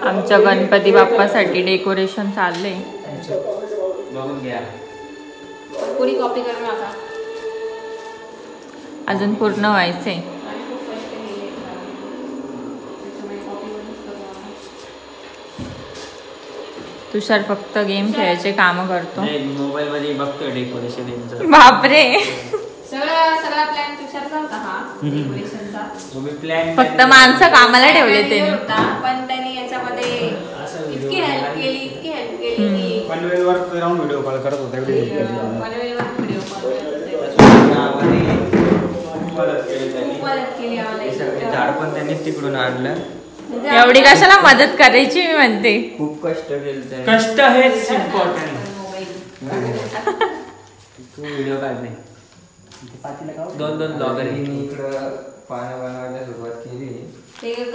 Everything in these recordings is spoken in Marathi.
आमच्या गणपती बाप्पासाठी डेकोरेशन चाललंय. बघून घ्या. कोणी कॉपी करू नका. अजून पूर्ण व्हायचंय. तुषार फक्त गेम खेळायचे काम करतो. मोबाईल मध्ये बघतो डेकोरेशन यांचं. बापरे. सगळा प्लॅन तुषारचा होता हा डेकोरेशनचा. प्लॅन फक्त माणसं कामाला ठेवले त्यांनी. पण त्यांनी याच्यामध्ये इतकी हेल्प केली की पनवेलवर जाऊन व्हिडिओ कॉल करत होता. पनवेलवर व्हिडिओ कॉल मदत केली आम्हाला. झाड पण त्यांनी तिकडून आणलं. एवढी कशाला मदत करायची मी म्हणते. खूप कष्ट केले. कष्ट हेच इम्पॉर्टंट. तू व्हिडिओ काढ नाही. दोन ब्लॉगरनी इकडं पानं बनवायला सुरुवात केली.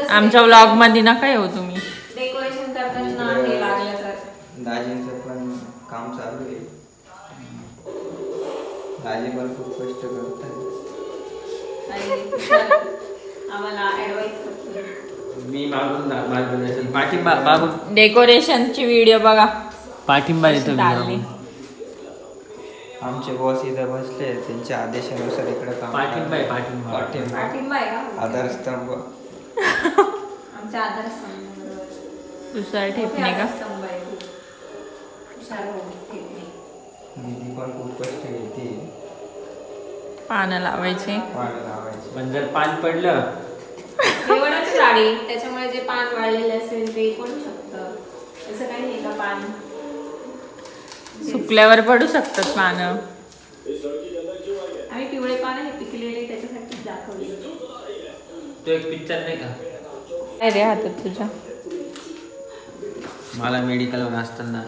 आमच्या व्लॉग मध्ये नका येऊ तुम्ही. डेकोरेशन करताना हे लागलं तर दाजींचं पण काम चालू आहे. दाजी पण खूप कष्ट करतात. आम्हाला ऍडवाइस करतो. मी मागून मार्गदर्शन पाठिंबा मागून डेकोरेशनची व्हिडिओ बघा. पाठिंबा देतो. आमचे आमचे बॉस इथं बसले, त्यांच्या आदेशानुसार इकडे काम. पाठिंबा आहे. पाठिंबा आहे का? आधारस्तंभ. आमचा आधारस्तंभ तुषार ठेपणे का? दीदी पण खूप कष्ट घेते. पानं लावायचे. पानं लावायचे. पण जर पान पडलं एवढंच झाडे, त्याच्यामुळे जे पान वाळलेले असेल ते पडू शकतं. असं काही नाही का पान सुकल्यावर पडू शकतात पानं. आम्ही पिवळे पानं हे पिकलेले त्याच्यासाठी दाखवले. तो एक पिक्चर नाही का? काय रे हातात तुझ्या? मला मेडिकलवर असताना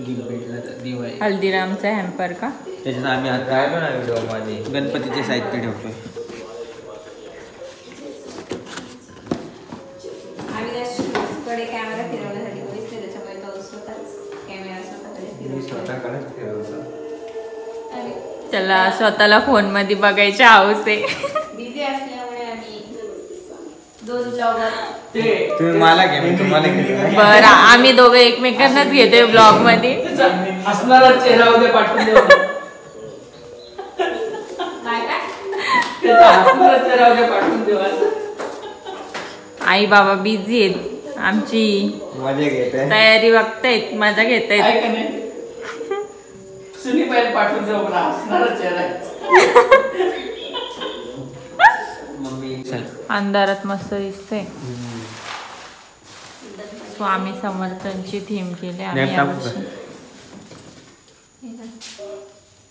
गिफ्ट भेटलं दिवाळी. हल्दीरामचा हॅम्पर का? त्याच्यात आम्ही आता राहिलो ना व्हिडिओ मध्ये गणपतीचे साहित्य ठेवतोय. आम्ही त्याकडे कॅमेरा फिरवण्यासाठी कोणीच नाही, त्याच्यामुळे तो स्वतःच कॅमेरा स्वतःकडेच फिरवतो. त्याला स्वतःला फोन मध्ये बघायची हौस आहे. बिझी असल्यामुळे आम्ही दोन ब्लॉगर. तुम्ही मला घ्या, मी तुम्हाला घेतो. बरं, आम्ही दोघं एकमेकांनाच घेतोय ब्लॉग मध्ये. असणारा चेहरा उद्या पाठवून देऊ. आई बाबा बिझी आहेत. आमची मजा घेत तयारी बघतायत, मजा घेतायत. सुनी पहिले पाठवून देऊ. असणारा चेहरा. अंधारात मस्त दिसते. स्वामी समर्थांची थीम केली आम्ही यावर्षी.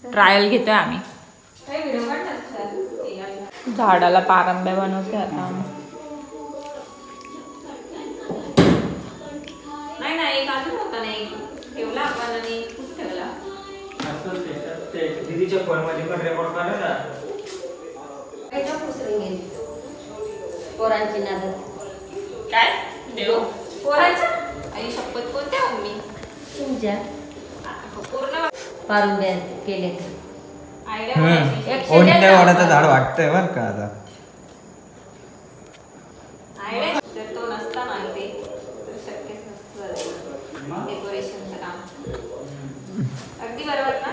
ट्रायल घेतोय आम्ही. झाडाला पारंब्या बनवते आता आम्ही. नाही एक अजून होता नाही ठेवला आपण आणि खूप ठेवला. दीदीच्या फोन मध्ये पण रेकॉर्ड करा ना. पोरांची नाद काय देव पोरांच्या आई शपथ कोणत्या मम्मी तुमच्या पूर्ण पारुंब्या केले. कोणत्या वाडाचं झाड वाटतंय बर का आता. जर तो नसता ना ते तर शक्यच नसतं डेकोरेशनचं काम. अगदी बरोबर ना.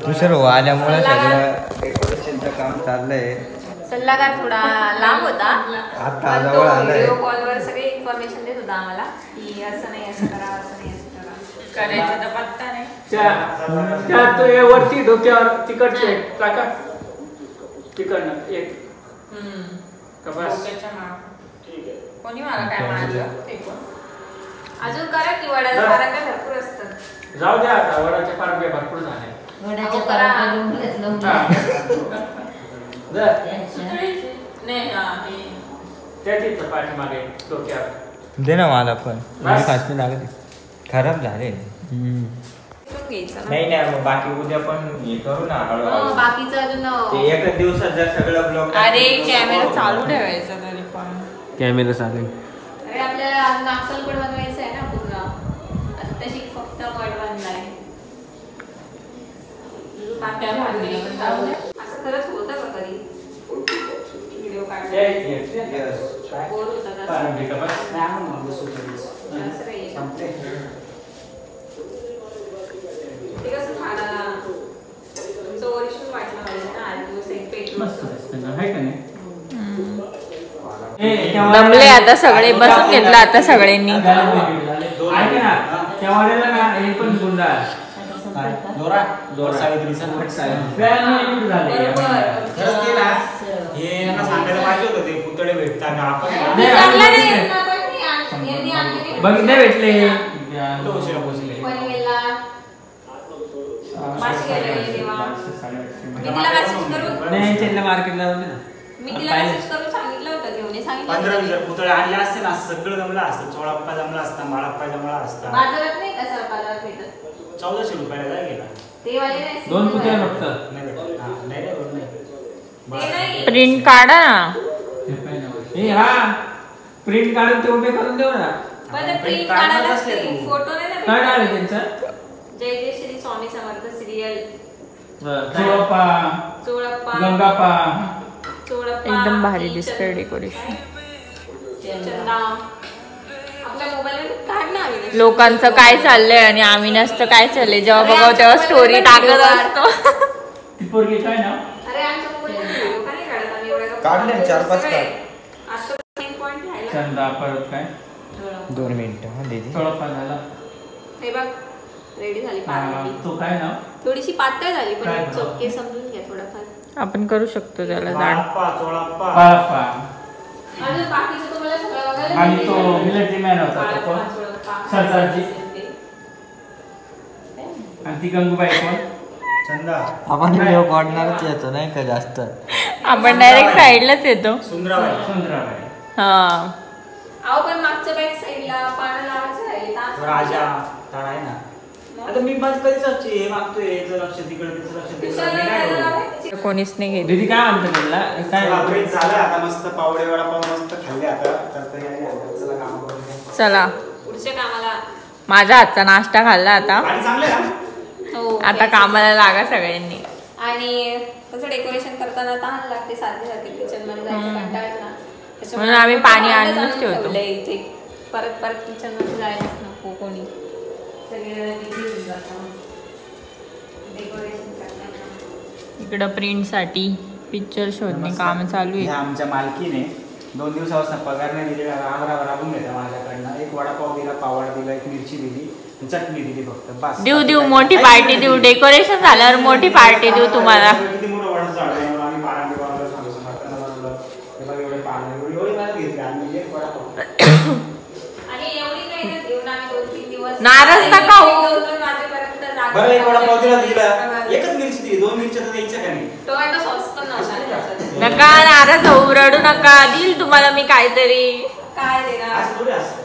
दुसरं आल्यामुळे सगळं डेकोरेशनचं काम चाललंय. सल्लागार थोडा लांब होता. आता जवळ आलाय. व्हिडिओ कॉलवर सगळे इन्फॉर्मेशन देत होता आम्हाला की असं नाही असं करा, असं नाही असं करा. करायचं तर पत्ता नाही. त्या तो वरती डोक्यावर तिकडचे टाका. तिकडनं एक कपास. कोणी मला काय म्हणालं? अजून करा की वडाचं पारंब्या भरपूर असतात. जाऊ द्या आता. वडाच्या पारंब्या भरपूर झाले. वडाच्या पारंब्या लावून त्या तिथं पाठीमागे डोक्यावर दे ना मला पण. खासमी लागते. खराब झाले. नाही मग बाकी उद्या पण हे करू ना हळूहळू. बाकीचं अजून ते एकच दिवसात जर सगळं ब्लॉक. अरे कॅमेरा चालू ठेवायचा तरी पण. कॅमेरा चालू. अरे आपल्याला अजून अक्कलकोट बनवायचं आहे ना पूर्ण. आता तशी फक्त मड बनलाय. असं खरंच होतं का कधी व्हिडिओ काढला. बोर होतात असं. पारंबी का बस? नाही, आणून मग बसू तरीच. असं काही आहे. संपले. ते कसं खाण्याला तुमचं ओरिजिनल वाटलं पाहिजे ना, 8 दिवस एक पेट मस्त दिसतं ना, है का नाही? दमले आता सगळे, बसून घेतला आता सगळ्यांनी. ऐका ना, त्या वाड्याला ना हे पण गुंडा आहे. दोरा दोरा. सावित्रीचा मोठ सावित्री. व्यायाम झाले खरंच ते ना, हे यांना सांगायला पाहिजे होतं, ते पुतळे भेटतात आपण नाही, चांगला नाही नाही. येत ना, पण नाही आण- यांनी आणलेले. बघितले भेटले कुठं उशिरा पोहोचले. पनवेलला माशी गेलेली तेव्हा. मी तिला मेसेज करून नाही चेन्नई मार्केटला होते ना. मी तिला मेसेज करून सांगितलं होतं घेऊन ये, सांगितलं 15-20 होतं. पुतळे आणले असते ना, सगळं जमलं असतं. चोळाप्पा जमला असता, माळाप्पा जमला असता. बाजारात नाही का सर बाजारात भेटत 1400 रुपयाला जाय गेला. ते वाले नाही, दोन सिंगल पुतळे वाले. फक्त. नाही भेटत. हा, नाही रे, होत नाही. ते नाही. प्रिंट काढा ना. हे हा प्रिंट काढून ते उभे करून देऊ ना. पण ते प्रिंट काढणार काढायला असले तू. फोटो नाही ना काय नाव आहे भेटत. त्यांचं? जय जय श्री स्वामी समर्थ सिरियल चोळप्पा, चोळप्पा गंगाप्पा. चोळप्पा एकदम भारी आणि दिसतंय डेकोरेशन. चंदा. आपल्या मोबाईलमध्ये काढ ना आम्ही. लोकांचं काय चाललंय आणि आम्ही नसतं काय चाललंय, जेव्हा बघावं तेव्हा स्टोरी टाकत असतो. ती पोरगी काय नाव? अरे आमच्या मोबाईलमध्ये व्हिडिओ का नाही काढत आम्ही एवढ्या गप्पा काढले ना, 4-5 सगळे. काढ. आता मेन पॉइंट राहिला. चंदा परत काय 2 मिनिटं हा दीदी. चोळप्पा झाला. हे बघ रेडी झाली हा, पार्टी. तो काय नाव? थोडीशी पातळ झाली काय पण बरं? चोके समजून घ्या थोडाफार. आपण करू शकतो त्याला जाड. बाळाप्पा, चोळाप्पा. बाळप्पा. अजून बाकीचं तुम्हाला सगळं बघायला आणि भेटेल. तो मिलिटरी मॅन होता तो बाळप्पा, कोण? चोळप्पा. सरदारजी. आणि ती गंगूबाई कोण? चंदा. आपण व्हिडिओ काढणारच येतो नाही का जास्त. आपण डायरेक्ट साईडलाच येतो. सुंदराबाई. सुंदराबाई. हा. अहो पण मागच्या बॅक साईडला पानं लावायचे राहिले तर राजा तारा आहे ना. आता मी माझं कधीच असते, हे मागतोय, याचं लक्ष तिकडे, त्याचं लक्ष तिकडे. मी काय करू? कोणीच नाही घेत. दीदी काय म्हणतो म्हणला काय चला, ब्रेक झाला आता. मस्त पावडे वडापाव मस्त खाल्ले आता. तर तयारी आहे. चला काम करूया. चला, पुढच्या कामाला. माझ्या हातचा नाश्ता खाल्ला आता. आणि चांगलं आहे ना? हो आता कामाला लागा सगळ्यांनी. आणि कसं डेकोरेशन करताना तहान लागते, सारखे सारखे किचन मध्ये जायचं कंटाळा येतो ना. त्याच्यामुळे म्हणून आम्ही पाणी आणून आणूनच ठेवतो. ठेवलंय इथे. परत परत किचन मध्ये जायलाच नको कोणी. सगळे बिझी होऊन जातात डेकोरेशन करताना. इकडं प्रिंट साठी पिक्चर शोधणे काम चालू हे आहे. आमच्या मालकीने 2 दिवसापासून पगार नाही दिलेला. राग राबून घेतला माझ्याकडनं. एक वडापाव दिला, पावडा दिला, एक मिरची दिली, चटणी दिली फक्त. बस. देऊ मोठी पार्टी देऊ. डेकोरेशन झाल्यावर मोठी पार्टी देऊ तुम्हाला. किती मोठं वडाचं झाड आहे. म्हणून आम्ही पारांडी बनवलं, सांगू समर्थांना बनवलं. हे बघ एवढे पानं, एवढी मला घेतली आम्ही एक वडापाव. आणि एवढी काही नाही देऊन आम्ही 2-3 दिवस नाराज नका होऊ. 2-2 वाजेपर्यंत जागे बरं एक वडापाव दिला दिला. राहिलो. एकच मिरची दिली, 2 मिरच्या तर द्यायच्या का नाही? टोमॅटो सॉस पण नव्हता त्याच्यात. नका नाराज होऊ, रडू नका. देईल तुम्हाला मी काहीतरी. काय देणार? असं थोडी असतं.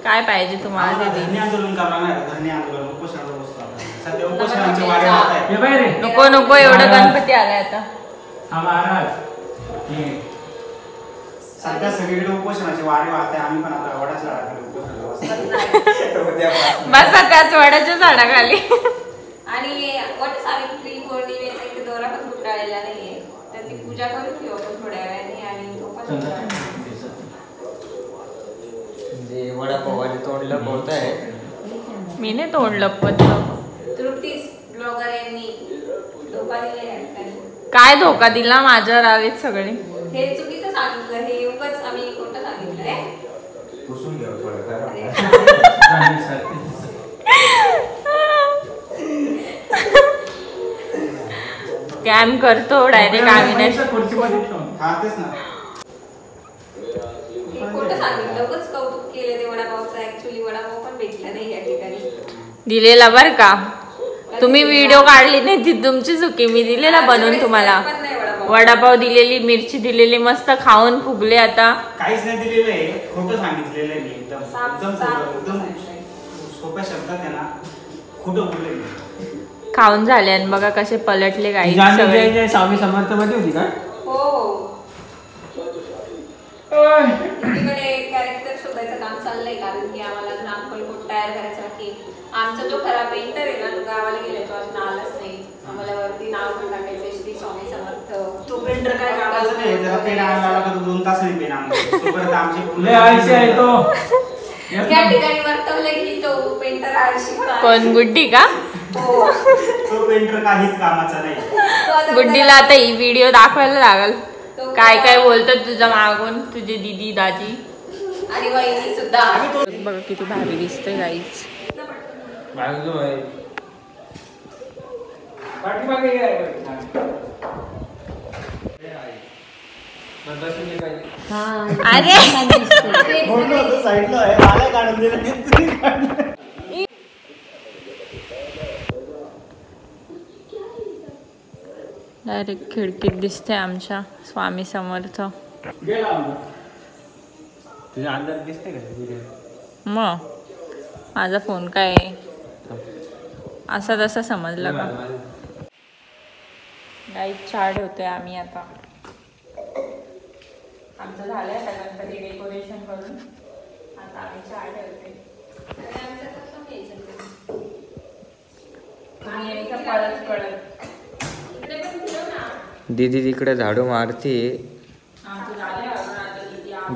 काय पाहिजे तुम्हाला ते आम्हाला देईल. धरणी आंदोलन करणार नाही. धरणी आंदोलन उपोषणाचा बसतो आपण. सध्या उपोषणाचे वारे वाहत आहे. हे बाई रे नको नको, एवढं गणपती आलाय आता. हा महाराज. हे सध्या सगळीकडे उपोषणाचे वारे वाहत आहे. आम्ही पण आता वडाच्या झाडाकडे उपोषणाला बसतो. बसा त्याच वडाच्या झाडाखाली. आणि वट सावित्री पौर्णिमेचा इथे दोरा पण फुटाळलेला नाहीये, तर ती पूजा करून घेऊ आपण थोड्या वेळाने आणि तो पण चंदा. म्हणजे वडापावाचे तोंड लपवत आहे. मी नाही तोंड लपवत. त्रुटीस ब्लॉगर यांनी धोका दिला या ठिकाणी. काय धोका दिला, माझ्यावर आलेत सगळे. हे चुकीचं सांगितलं, हे उगाच आम्ही खोटं सांगितलं रे. पुसून घ्या थोडं अरे. कॅम करतो डायरेक्ट आम्ही नाही. खुर्चीमध्ये ठेवून. हा तेच ना. हे खोटं सांगितलं, उगाच कौतुक केलं ते वडापावचं. ऍक्च्युली वडापाव पण भेटला नाही या ठिकाणी. दिलेला बर का. तुम्ही व्हिडिओ काढली नाही ती तुमची चुकी. मी दिलेला बनवून तुम्हाला. पण नाही वडापाव. वडापाव दिलेली, मिरची दिलेली, मस्त खाऊन फुगले आता. काहीच नाही दिलेलं आहे. खोटं सांगितलेलं आहे मी. एकदम साफ- एकदम साफ खोटं. एकदम सांगितलंय. सोप्या शब्दात आहे ना, खोटं बोलले मी. खाऊन झाले आणि बघा कसे पलटले काही गाणी सगळे. जय जय स्वामी समर्थ मध्ये होती का? हो तिकडे कॅरेक्टर शोधायचं काम चाललंय, कारण की आम्हाला अजून अंकल कोट तयार करायचा की आमचा जो खरा पेंटर आहे ना, तो गावाला गेला, तो अजून आलाच नाही. आम्हाला वरती नाव पण टाकायचं श्री स्वामी समर्थ. तो पेंटर काय कामाचा नाही, त्याला पेन आणायला लागला तर 2 तास पेन आणला. तोपर्यंत आमची लय आळशी आहे तो. या ठिकाणी वर्तवलंय की तो पेंटर आळशी पण आहे. कोण गुड्डी का? हो. तो पेंटर काहीच कामाचा नाही. तो आता गुड्डीला आता ही व्हिडिओ दाखवायला लागल. तो काय काय बोलतात तुझ्या मागून तुझे दीदी दाजी. आणि वहिनी सुद्धा. बघा किती भारी दिसते गाईच. बाजू आहे. पाठीमागे काय अरे साईडला आहे, मला काढून दिलं. डायरेक्ट खिडकीत दिसते आमच्या स्वामी समर्थ. तुझ्या अंदाज दिसते का? मग माझा फोन काय असा तसा समजला का? गाईत चहा ठेवतोय आम्ही आता. आमचं झालंय आता गणपती डेकोरेशन करून. आता आम्ही चहा ठेवतोय. दीदी तिकडे झाडू मारते.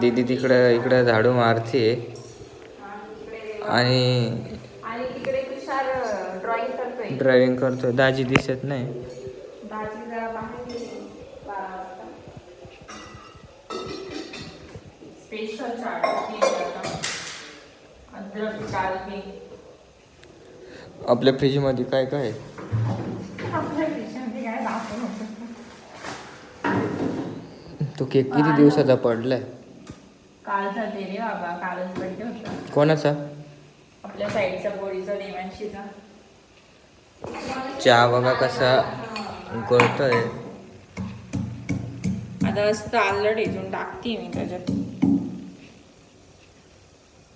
दीदी इकडे झाडू मारते आणि तिकडे तुषार ड्रॉइंग करतोय. ड्रायव्हिंग करतो. दाजी दिसत नाही. दाजी जरा बाहेर गेली 12 वाजता. स्पेशल चहा अद्रक डालके. आपल्या फ्रीज मध्ये काय काय आहे? आपल्या फ्रीजमध्ये काय दाखवून होतं. तो केक किती दिवसाचा पडलाय? कालचा ते रे बाबा, कालच बड्डे होता. कोणाचा? आपल्या साईडच्या पोरीचा देवांशीचा. चहा बघा कसा उकळतोय. आता असं आलं ढेचून टाकते मी त्याच्यात.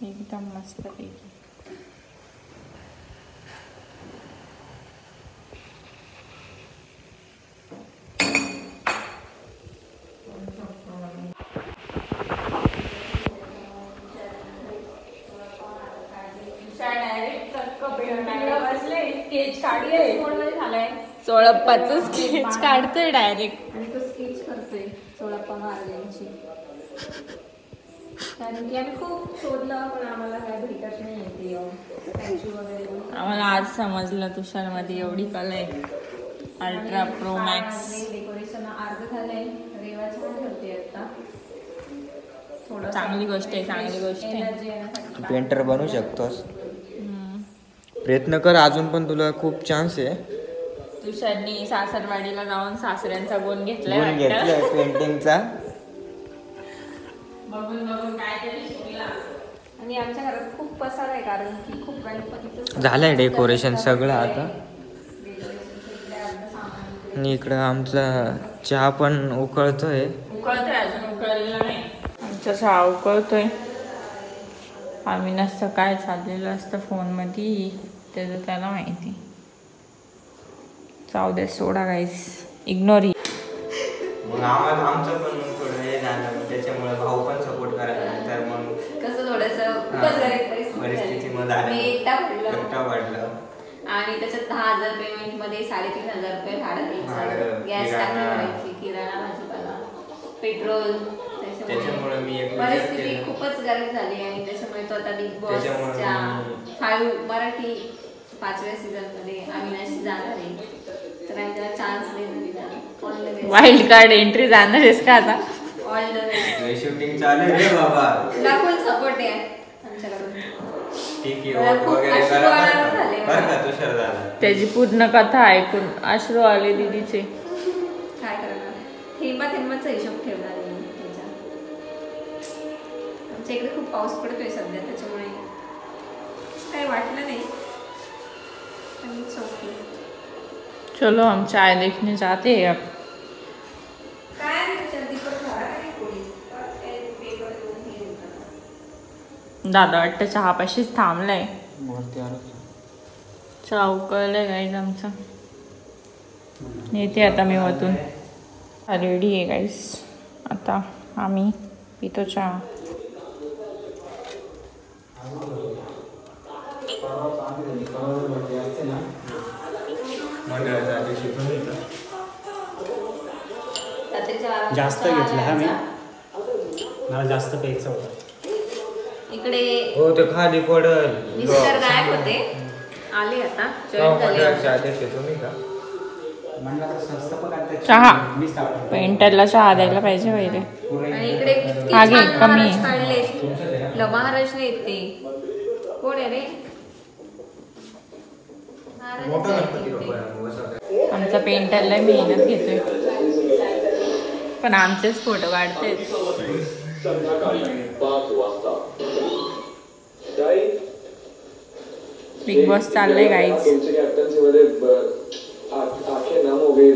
एकदम मस्त पैकी. स्केच काढले. सोळप्पाचं स्केच काढतोय डायरेक्ट. आणि तो स्केच करतोय सोळप्पा महाराजांची. कारण की आम्ही खूप शोधलं पण आम्हाला काय भेटत नाही ते स्टॅच्यू वगैरे. आम्हाला आज समजलं तुषारमध्ये एवढी कला आहे. Ultra pro max. डेकोरेशन अर्ध झालंय. रेवाची पण ठेवते आता. थोडं चांगली गोष्ट आहे, चांगली गोष्ट आहे. तू पेंटर बनू शकतोस. प्रयत्न कर, अजून पण तुला खूप चान्स आहे. तुषारनी सासरवाडीला जाऊन सासऱ्यांचा गुण घेतलाय. गुण घेतलाय पेंटिंगचा. बघून बघून काहीतरी शिकला. आणि आमच्या घरात खूप पसार आहे कारण की खूप गणपतीचं झालंय डेकोरेशन सगळं आता. आणि इकडं आमचा चहा पण उकळतोय. उकळतोय, अजून उकळलेला नाही. आमचा चहा उकळतोय. आम्ही नसतं काय चाललेलं असतं फोनमध्ये त्याचं त्याला माहिती. जाऊ दे, सोडा गाईस, इग्नोर. मग आमचं पण थोडं हे झालं, त्याच्यामुळे भाऊ पण सपोर्ट करायला. तर मग कसं थोडंसं परिस्थिती मी एकटा वाढलं. आणि त्याच्यात 10,000 पेमेंट मध्ये 3,500 रुपये भाडं द्यायचं. गॅस टाकी भरायची, किराणा भाजीपाला, पेट्रोल. त्याच्यामुळे मी एक परिस्थिती खूपच गरीब झाली. आणि त्याच्यामुळे तो आता बिग बॉसच्या 5 मराठी 5व्या सीझन मध्ये अविनाशी जाणार आहे. तर आम्ही त्याला चान्स देणार. वाईल्ड कार्ड एंट्री जाणार आहेस का आता? All the best. शूटिंग चालू रे बाबा. तुला फुल सपोर्ट आहे आमच्याकडून. ठीक आहे, वगैरे करा बरं का तुषार दादा. त्याची पूर्ण कथा ऐकून अश्रू आले दीदीचे. काय करणार, थेंबा थेंबाचा हिशोब ठेवणार आहे त्याच्या. आमच्या इकडे खूप पाऊस पडतोय सध्या, त्याच्यामुळे काही वाटलं नाही. चलो हम चाय देखने जाते हैं अब. दादा वाटतं चहापाशीच थांबलाय. चहा उकळलाय गाईज आमचा. येते आता मी वतून. रेडी आहे गाईज. आता आम्ही पितो चहा. रात्रीच्या 12 जास्त वाजता घेतलं हा मी. आल्या. मला जास्त प्यायचं होतं. इकडे हो ते खाली पडल मिस्टर गायब होते, आले आता जॉईन झाले. अध्यक्ष तुम्ही का म्हणलं तर संस्थापक अध्यक्ष चहा. मीच आवडतो. पेंटरला चहा द्यायला पाहिजे पहिले. आणि इकडे किती आगे, छान कमी महाराज आहे. काढले. महाराज नाही ते कोण आहे रे? मोठा महाराज गणपती आहेत ते. बाप्पा आमचा पेंटरला मेहनत घेतोय, पण आमचेच फोटो काढते. बिग बॉस चाललंय गाईज. तुमची कॅप्टन्सी मध्ये आखे नाम हो गए